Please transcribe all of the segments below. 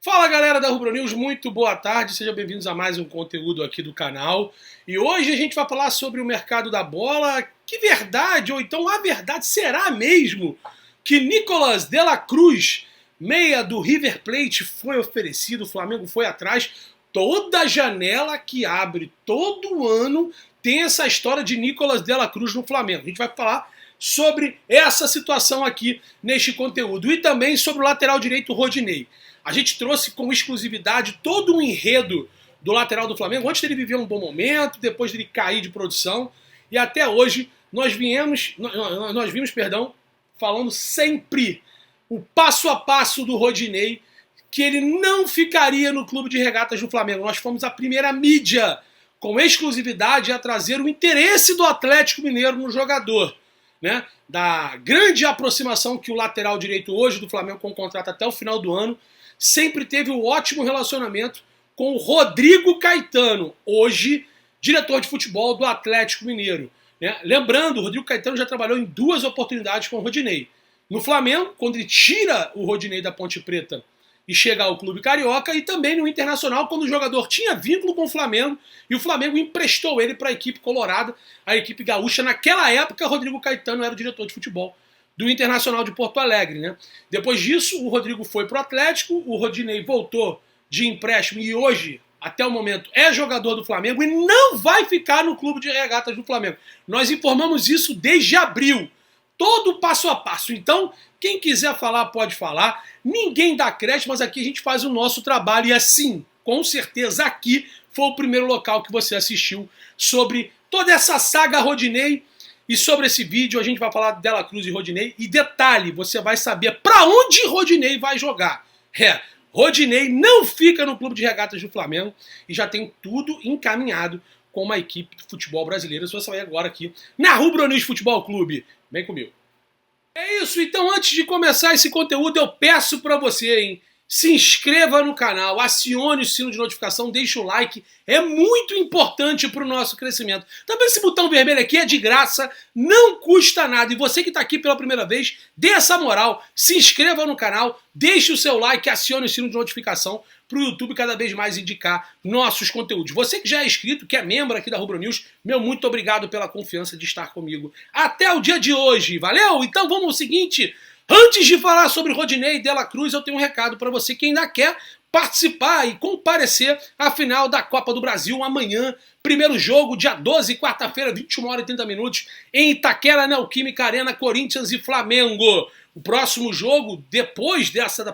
Fala galera da Rubro News, muito boa tarde, sejam bem-vindos a mais um conteúdo aqui do canal. E hoje a gente vai falar sobre o mercado da bola. Que verdade, ou então a verdade será mesmo que Nicolás de la Cruz, meia do River Plate, foi oferecido, o Flamengo foi atrás. Toda janela que abre todo ano tem essa história de Nicolás de la Cruz no Flamengo. A gente vai falar sobre essa situação aqui neste conteúdo e também sobre o lateral direito Rodinei. A gente trouxe com exclusividade todo um enredo do lateral do Flamengo, antes dele viver um bom momento, depois dele cair de produção, e até hoje nós vimos, falando sempre o passo a passo do Rodinei, que ele não ficaria no clube de regatas do Flamengo. Nós fomos a primeira mídia com exclusividade a trazer o interesse do Atlético Mineiro no jogador, né? Da grande aproximação que o lateral direito hoje do Flamengo, com contrato até o final do ano, sempre teve um ótimo relacionamento com o Rodrigo Caetano, hoje diretor de futebol do Atlético Mineiro, né? Lembrando, o Rodrigo Caetano já trabalhou em duas oportunidades com o Rodinei. No Flamengo, quando ele tira o Rodinei da Ponte Preta e chega ao clube carioca, e também no Internacional, quando o jogador tinha vínculo com o Flamengo e o Flamengo emprestou ele para a equipe colorada, a equipe gaúcha. Naquela época, Rodrigo Caetano era o diretor de futebol do Internacional de Porto Alegre, né? Depois disso, o Rodrigo foi para o Atlético, o Rodinei voltou de empréstimo e hoje, até o momento, é jogador do Flamengo e não vai ficar no clube de regatas do Flamengo. Nós informamos isso desde abril, todo passo a passo. Então, quem quiser falar, pode falar. Ninguém dá crédito, mas aqui a gente faz o nosso trabalho. E assim, com certeza aqui foi o primeiro local que você assistiu sobre toda essa saga Rodinei. E sobre esse vídeo a gente vai falar de la Cruz e Rodinei. E detalhe, você vai saber para onde Rodinei vai jogar. Rodinei não fica no clube de regatas do Flamengo e já tem tudo encaminhado com uma equipe de futebol brasileira. Você vai agora aqui na Rubro News Futebol Clube. Vem comigo. É isso, então antes de começar esse conteúdo eu peço para você, hein? Se inscreva no canal, acione o sino de notificação, deixe o like, é muito importante para o nosso crescimento. Também esse botão vermelho aqui é de graça, não custa nada. E você que está aqui pela primeira vez, dê essa moral, se inscreva no canal, deixe o seu like, acione o sino de notificação para o YouTube cada vez mais indicar nossos conteúdos. Você que já é inscrito, que é membro aqui da Rubro News, meu muito obrigado pela confiança de estar comigo até o dia de hoje, valeu? Então vamos ao seguinte... Antes de falar sobre Rodinei e de la Cruz, eu tenho um recado para você que ainda quer participar e comparecer à final da Copa do Brasil amanhã. Primeiro jogo, dia 12, quarta-feira, 21h30, em Itaquera, Neoquímica Arena, Corinthians e Flamengo. O próximo jogo, depois dessa da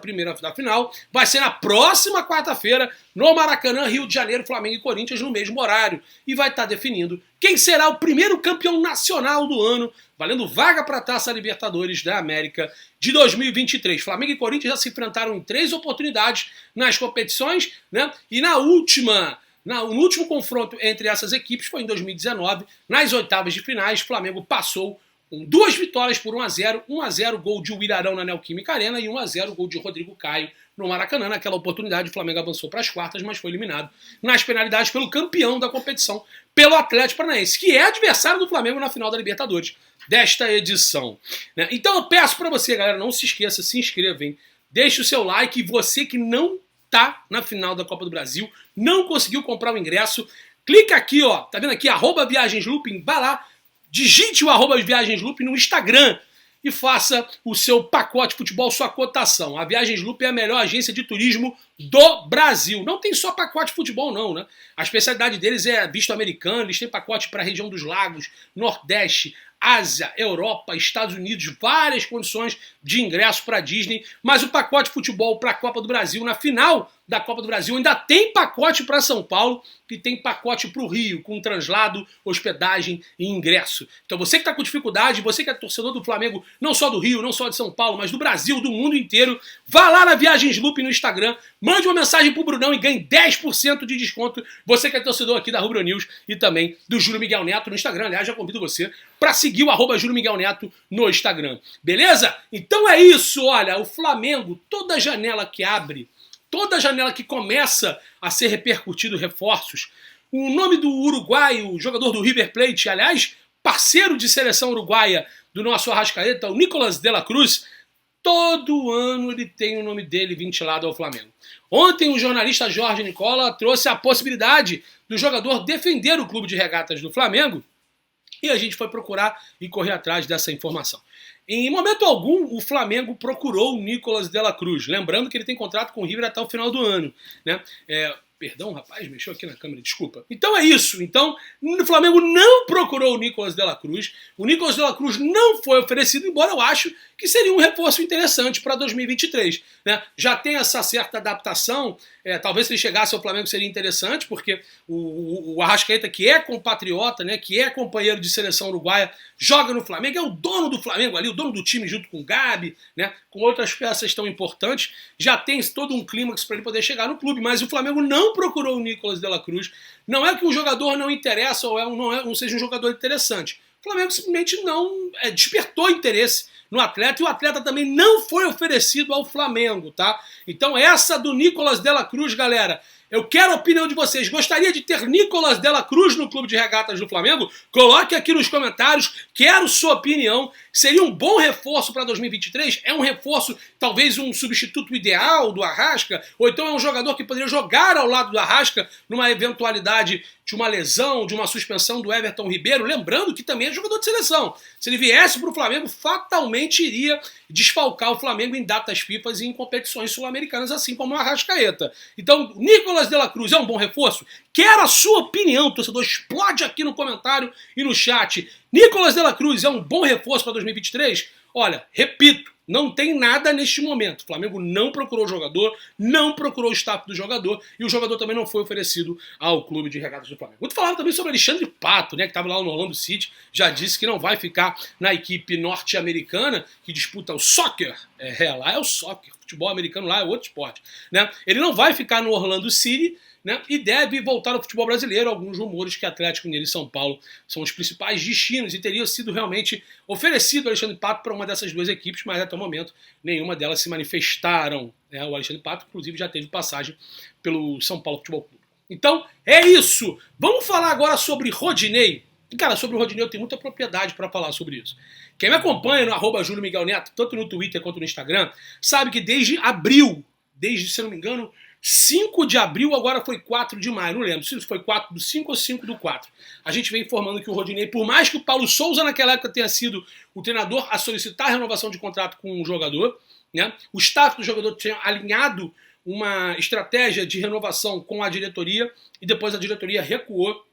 final, vai ser na próxima quarta-feira, no Maracanã, Rio de Janeiro, Flamengo e Corinthians, no mesmo horário. E vai estar definindo quem será o primeiro campeão nacional do ano, valendo vaga para a Taça Libertadores da América de 2023. Flamengo e Corinthians já se enfrentaram em 3 oportunidades nas competições, né? E no último confronto entre essas equipes foi em 2019, nas oitavas de finais, Flamengo passou com 2 vitórias por 1-0, 1-0 gol de Uirarão na Neoquímica Arena e 1-0 gol de Rodrigo Caio no Maracanã. Naquela oportunidade o Flamengo avançou para as quartas, mas foi eliminado nas penalidades pelo campeão da competição, pelo Atlético Paranaense, que é adversário do Flamengo na final da Libertadores desta edição, né? Então eu peço para você, galera, não se esqueça, se inscreva, hein? Deixe o seu like. E você que não tá na final da Copa do Brasil, não conseguiu comprar o ingresso, clica aqui, ó, tá vendo aqui, @viagenslooping, vai lá, digite o @viagenslooping no Instagram e faça o seu pacote futebol, sua cotação. A Viagens Loop é a melhor agência de turismo do Brasil. Não tem só pacote futebol não, né? A especialidade deles é visto americano, eles têm pacote para a região dos lagos, Nordeste, Ásia, Europa, Estados Unidos, várias condições de ingresso para a Disney, mas o pacote futebol para a Copa do Brasil, na final da Copa do Brasil, ainda tem pacote para São Paulo e tem pacote para o Rio, com translado, hospedagem e ingresso. Então você que está com dificuldade, você que é torcedor do Flamengo, não só do Rio, não só de São Paulo, mas do Brasil, do mundo inteiro, vá lá na Viagens Loop no Instagram, mande uma mensagem pro Brunão e ganhe 10% de desconto. Você que é torcedor aqui da Rubro News e também do Júlio Miguel Neto no Instagram. Aliás, já convido você para seguir o @Júlio Miguel Neto no Instagram. Beleza? Então é isso, olha, o Flamengo, toda janela que abre, toda janela que começa a ser repercutido reforços, o nome do uruguaio, jogador do River Plate, aliás, parceiro de seleção uruguaia do nosso Arrascaeta, o Nicolás de la Cruz, Todo ano ele tem o nome dele ventilado ao Flamengo. Ontem o jornalista Jorge Nicola trouxe a possibilidade do jogador defender o clube de regatas do Flamengo e a gente foi procurar e correr atrás dessa informação. Em momento algum, o Flamengo procurou o Nicolas de la Cruz, lembrando que ele tem contrato com o River até o final do ano, né? Perdão, rapaz, mexeu aqui na câmera, desculpa. Então é isso. Então, o Flamengo não procurou o Nicolas de la Cruz. O Nicolas de la Cruz não foi oferecido, embora eu acho que seria um reforço interessante para 2023. Né? Já tem essa certa adaptação. Talvez se ele chegasse ao Flamengo seria interessante, porque o Arrascaeta, que é compatriota, né, que é companheiro de seleção uruguaia, joga no Flamengo, é o dono do Flamengo ali, o dono do time junto com o Gabi, né, com outras peças tão importantes. Já tem todo um clímax para ele poder chegar no clube, mas o Flamengo não procurou o Nicolas de la Cruz. Não é que um jogador não interessa ou não seja um jogador interessante. O Flamengo simplesmente não despertou interesse no atleta e o atleta também não foi oferecido ao Flamengo, tá? Então essa do Nicolas de la Cruz, galera, eu quero a opinião de vocês. Gostaria de ter Nicolas de la Cruz no clube de regatas do Flamengo? Coloque aqui nos comentários. Quero sua opinião. Seria um bom reforço para 2023? É um reforço, talvez um substituto ideal do Arrasca? Ou então é um jogador que poderia jogar ao lado do Arrasca numa eventualidade de uma lesão, de uma suspensão do Everton Ribeiro? Lembrando que também é jogador de seleção. Se ele viesse para o Flamengo, fatalmente iria desfalcar o Flamengo em datas FIFA e em competições sul-americanas, assim como o Arrascaeta. Então, Nicolas de la Cruz é um bom reforço? Quero a sua opinião, torcedor. Explode aqui no comentário e no chat. Nicolas de la Cruz é um bom reforço para 2023? Olha, repito, não tem nada neste momento. O Flamengo não procurou o jogador, não procurou o staff do jogador e o jogador também não foi oferecido ao clube de regatas do Flamengo. Muito falado também sobre Alexandre Pato, né, que estava lá no Orlando City, já disse que não vai ficar na equipe norte-americana que disputa o soccer. Lá é o soccer, futebol americano lá é outro esporte. Né? Ele não vai ficar no Orlando City, né, e deve voltar ao futebol brasileiro. Alguns rumores que Atlético Mineiro e São Paulo são os principais destinos e teria sido realmente oferecido o Alexandre Pato para uma dessas duas equipes, mas até o momento nenhuma delas se manifestaram. Né? O Alexandre Pato, inclusive, já teve passagem pelo São Paulo Futebol Clube. Então, é isso. Vamos falar agora sobre Rodinei. Cara, sobre o Rodinei eu tenho muita propriedade para falar sobre isso. Quem me acompanha no @JúlioMiguelNeto, tanto no Twitter quanto no Instagram, sabe que desde abril, se não me engano, 5 de abril, agora foi 4 de maio, não lembro se foi 4 do 5 ou 5 do 4. A gente vem informando que o Rodinei, por mais que o Paulo Souza naquela época tenha sido o treinador a solicitar a renovação de contrato com o jogador, né, o staff do jogador tinha alinhado uma estratégia de renovação com a diretoria e depois a diretoria recuou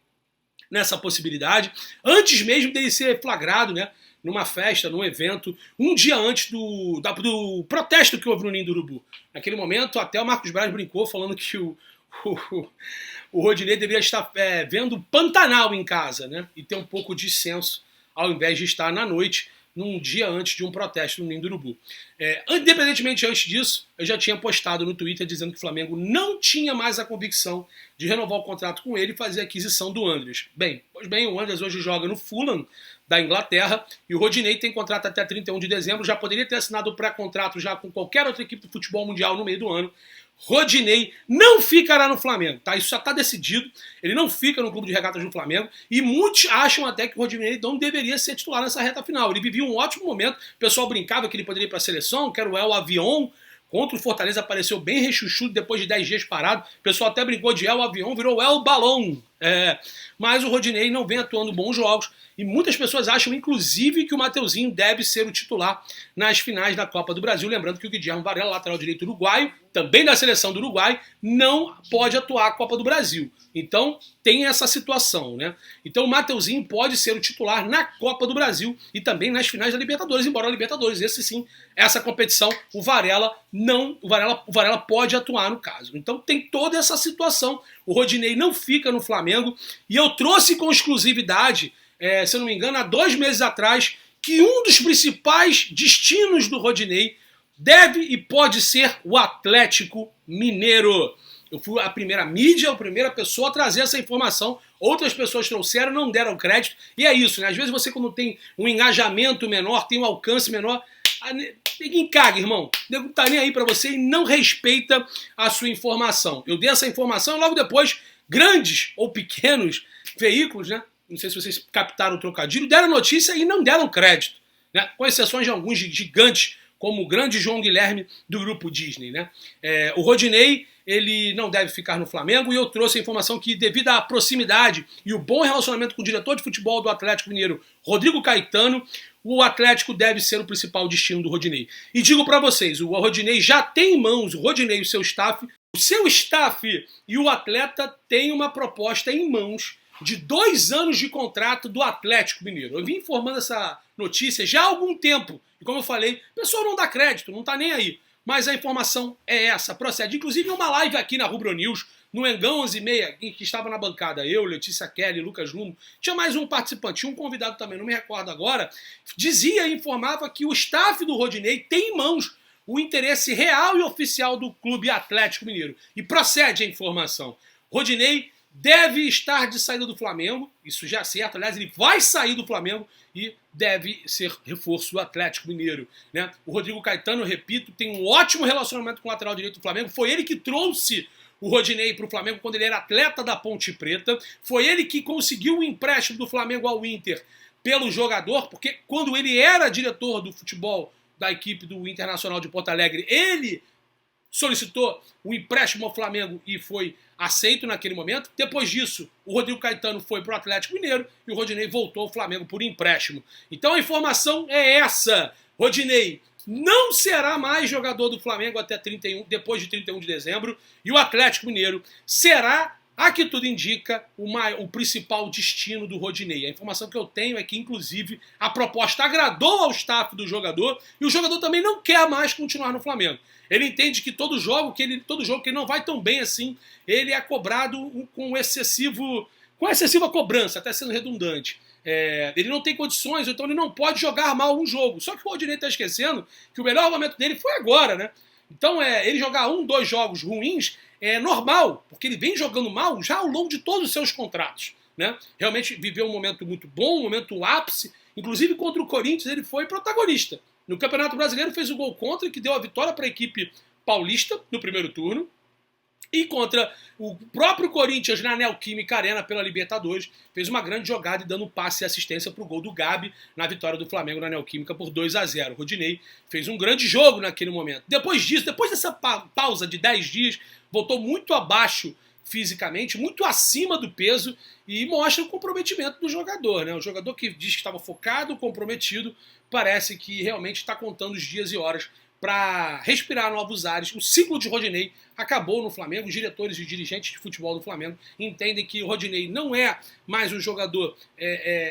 nessa possibilidade, antes mesmo dele ser flagrado, né, numa festa, num evento, um dia antes do protesto que houve no Ninho do Urubu. Naquele momento, até o Marcos Braz brincou falando que o Rodinei deveria estar vendo Pantanal em casa, né? E ter um pouco de senso, ao invés de estar na noite, num dia antes de um protesto no Ninho do Urubu. Independentemente antes disso, eu já tinha postado no Twitter dizendo que o Flamengo não tinha mais a convicção de renovar o contrato com ele e fazer a aquisição do Andreas. Pois bem, o Andreas hoje joga no Fulham, da Inglaterra, e o Rodinei tem contrato até 31 de dezembro, já poderia ter assinado o pré-contrato já com qualquer outra equipe do futebol mundial no meio do ano. Rodinei não ficará no Flamengo, tá? Isso já está decidido, ele não fica no clube de regatas do Flamengo, e muitos acham até que o Rodinei não deveria ser titular nessa reta final. Ele vivia um ótimo momento, o pessoal brincava que ele poderia ir para a seleção, que era o El Avion. Contra o Fortaleza apareceu bem rechuchudo depois de 10 dias parado. O pessoal até brincou de El Avião, virou El Balão. Mas o Rodinei não vem atuando bons jogos. E muitas pessoas acham, inclusive, que o Mateuzinho deve ser o titular nas finais da Copa do Brasil. Lembrando que o Guilherme Varela, lateral direito uruguaio, também da seleção do Uruguai, não pode atuar a Copa do Brasil. Então, tem essa situação, né? Então, o Mateuzinho pode ser o titular na Copa do Brasil e também nas finais da Libertadores, embora a Libertadores, essa competição, o Varela pode atuar no caso. Então, tem toda essa situação. O Rodinei não fica no Flamengo e eu trouxe com exclusividade, se eu não me engano, há 2 meses atrás, que um dos principais destinos do Rodinei deve e pode ser o Atlético Mineiro. Eu fui a primeira mídia, a primeira pessoa a trazer essa informação. Outras pessoas trouxeram, não deram crédito. E é isso, né? Às vezes você, quando tem um engajamento menor, tem um alcance menor, ninguém caga, irmão. Não tá nem aí pra você e não respeita a sua informação. Eu dei essa informação e logo depois, grandes ou pequenos veículos, né? Não sei se vocês captaram o trocadilho, deram notícia e não deram crédito, né? Com exceções de alguns gigantes como o grande João Guilherme do grupo Disney, né? O Rodinei, ele não deve ficar no Flamengo, e eu trouxe a informação que, devido à proximidade e o bom relacionamento com o diretor de futebol do Atlético Mineiro, Rodrigo Caetano, o Atlético deve ser o principal destino do Rodinei. E digo para vocês, o Rodinei já tem em mãos, o Rodinei e o seu staff e o atleta têm uma proposta em mãos de 2 anos de contrato do Atlético Mineiro. Eu vim informando essa notícia já há algum tempo, e como eu falei, o pessoal não dá crédito, não tá nem aí. Mas a informação é essa, procede. Inclusive, uma live aqui na Rubro News, no Engão 11h30, em que estava na bancada eu, Letícia Kelly, Lucas Lumo, tinha mais um participante, tinha um convidado também, não me recordo agora, dizia e informava que o staff do Rodinei tem em mãos o interesse real e oficial do Clube Atlético Mineiro. E procede a informação. Rodinei deve estar de saída do Flamengo, isso já é certo, aliás, ele vai sair do Flamengo e deve ser reforço do Atlético Mineiro, né? O Rodrigo Caetano, repito, tem um ótimo relacionamento com o lateral direito do Flamengo, foi ele que trouxe o Rodinei para o Flamengo quando ele era atleta da Ponte Preta, foi ele que conseguiu o empréstimo do Flamengo ao Inter pelo jogador, porque quando ele era diretor do futebol da equipe do Internacional de Porto Alegre, ele solicitou o empréstimo ao Flamengo e foi aceito naquele momento. Depois disso, o Rodrigo Caetano foi para o Atlético Mineiro e o Rodinei voltou ao Flamengo por empréstimo. Então a informação é essa. Rodinei não será mais jogador do Flamengo até depois de 31 de dezembro e o Atlético Mineiro será, a que tudo indica, o principal destino do Rodinei. A informação que eu tenho é que, inclusive, a proposta agradou ao staff do jogador e o jogador também não quer mais continuar no Flamengo. Ele entende que todo jogo que ele não vai tão bem assim, ele é cobrado com excessiva cobrança, até sendo redundante. Ele não tem condições, então ele não pode jogar mal um jogo. Só que o Rodinei está esquecendo que o melhor momento dele foi agora, né? Então, ele jogar 2 jogos ruins é normal, porque ele vem jogando mal já ao longo de todos os seus contratos, né? Realmente viveu um momento muito bom, um momento ápice, inclusive contra o Corinthians ele foi protagonista. No Campeonato Brasileiro fez o gol contra, que deu a vitória para a equipe paulista no primeiro turno, e contra o próprio Corinthians na Neoquímica Arena pela Libertadores, fez uma grande jogada e dando passe e assistência para o gol do Gabi na vitória do Flamengo na Neoquímica por 2-0. O Rodinei fez um grande jogo naquele momento. Depois disso, depois dessa pausa de 10 dias, voltou muito abaixo fisicamente, muito acima do peso, e mostra o comprometimento do jogador, né? O jogador que diz que estava focado, comprometido, parece que realmente está contando os dias e horas para respirar novos ares. O ciclo de Rodinei acabou no Flamengo. Os diretores e dirigentes de futebol do Flamengo entendem que o Rodinei não é mais um jogador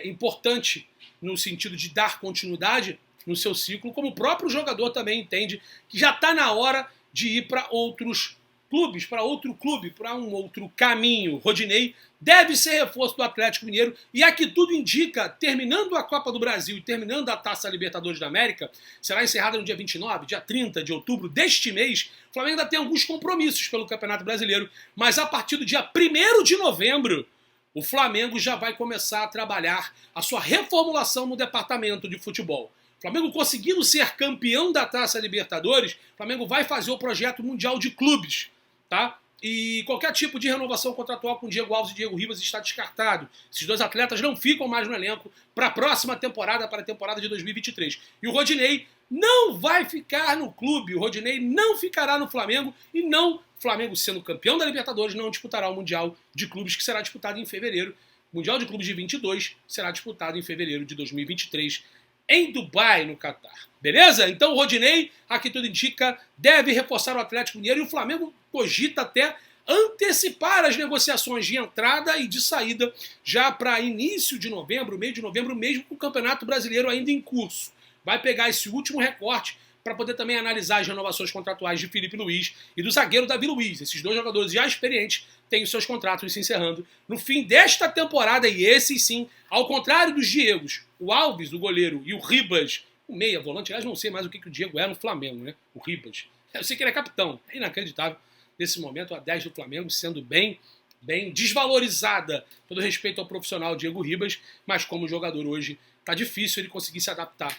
importante no sentido de dar continuidade no seu ciclo, como o próprio jogador também entende que já está na hora de ir para outros clubes, para outro clube, para um outro caminho. Rodinei deve ser reforço do Atlético Mineiro e aqui tudo indica, terminando a Copa do Brasil e terminando a Taça Libertadores da América, será encerrada no dia 29, dia 30 de outubro deste mês, o Flamengo ainda tem alguns compromissos pelo Campeonato Brasileiro, mas a partir do dia 1º de novembro, o Flamengo já vai começar a trabalhar a sua reformulação no departamento de futebol. O Flamengo conseguindo ser campeão da Taça Libertadores, o Flamengo vai fazer o projeto mundial de clubes, tá? E qualquer tipo de renovação contratual com Diego Alves e Diego Ribas está descartado. Esses 2 atletas não ficam mais no elenco para a próxima temporada, para a temporada de 2023. E o Rodinei não vai ficar no clube, o Rodinei não ficará no Flamengo e não, o Flamengo sendo campeão da Libertadores, não disputará o Mundial de Clubes que será disputado em fevereiro. O Mundial de Clubes de 22 será disputado em fevereiro de 2023 em Dubai, no Catar. Beleza? Então o Rodinei, aqui tudo indica, deve reforçar o Atlético Mineiro e o Flamengo cogita até antecipar as negociações de entrada e de saída já para início de novembro, meio de novembro, mesmo com o Campeonato Brasileiro ainda em curso. Vai pegar esse último recorte para poder também analisar as renovações contratuais de Felipe Luiz e do zagueiro Davi Luiz. Esses 2 jogadores já experientes têm os seus contratos se encerrando no fim desta temporada, e esses sim, ao contrário dos Diegos, o Alves, o goleiro, e o Ribas, o meia volante, aliás, não sei mais o que o Diego é no Flamengo, né? O Ribas. Eu sei que ele é capitão, é inacreditável nesse momento a 10 do Flamengo sendo bem desvalorizada, todo respeito ao profissional Diego Ribas, mas como jogador hoje tá difícil ele conseguir se adaptar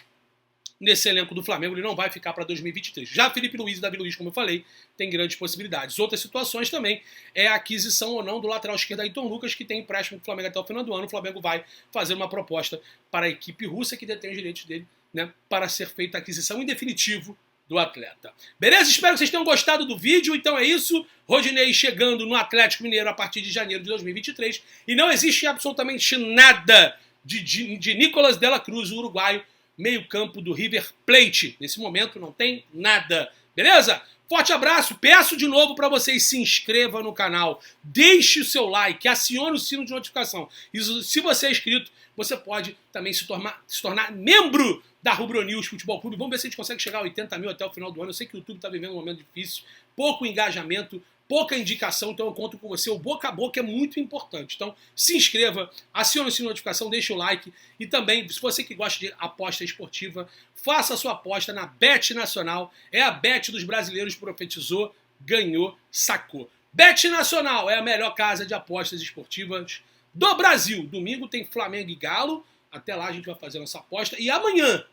nesse elenco do Flamengo, ele não vai ficar para 2023. Já Felipe Luiz e Davi Luiz, como eu falei, tem grandes possibilidades. Outras situações também é a aquisição ou não do lateral esquerdo Ayrton Lucas, que tem empréstimo do Flamengo até o final do ano. O Flamengo vai fazer uma proposta para a equipe russa que detém os direitos dele né, para ser feita a aquisição em definitivo do atleta. Beleza? Espero que vocês tenham gostado do vídeo. Então é isso. Rodinei chegando no Atlético Mineiro a partir de janeiro de 2023. E não existe absolutamente nada de Nicolás de la Cruz, o uruguaio, meio campo do River Plate. Nesse momento não tem nada. Beleza? Forte abraço. Peço de novo para vocês se inscrevam no canal. Deixe o seu like. Acione o sino de notificação. E se você é inscrito, você pode também se tornar membro da Rubro News Futebol Clube. Vamos ver se a gente consegue chegar a 80 mil até o final do ano. Eu sei que o YouTube está vivendo um momento difícil, pouco engajamento, pouca indicação, então eu conto com você. O boca a boca é muito importante. Então se inscreva, acione o sino de notificação, deixe o like. E também, se você que gosta de aposta esportiva, faça a sua aposta na Bet Nacional. É a Bet dos brasileiros, profetizou, ganhou, sacou. Bet Nacional é a melhor casa de apostas esportivas do Brasil. Domingo tem Flamengo e Galo. Até lá a gente vai fazer a nossa aposta. E amanhã,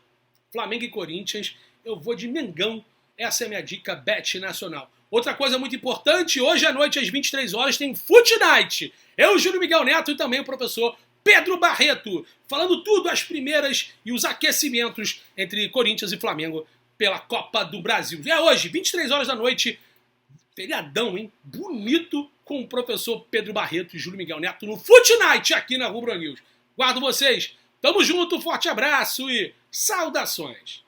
Flamengo e Corinthians, eu vou de Mengão. Essa é a minha dica, Bet Nacional. Outra coisa muito importante, hoje à noite às 23 horas tem Fute Night. Eu, Júlio Miguel Neto, e também o professor Pedro Barreto, falando tudo, as primeiras e os aquecimentos entre Corinthians e Flamengo pela Copa do Brasil. É hoje, 23 horas da noite, feriadão, hein? Bonito, com o professor Pedro Barreto e Júlio Miguel Neto no Fute Night aqui na Rubro News. Guardo vocês. Tamo junto, forte abraço e saudações!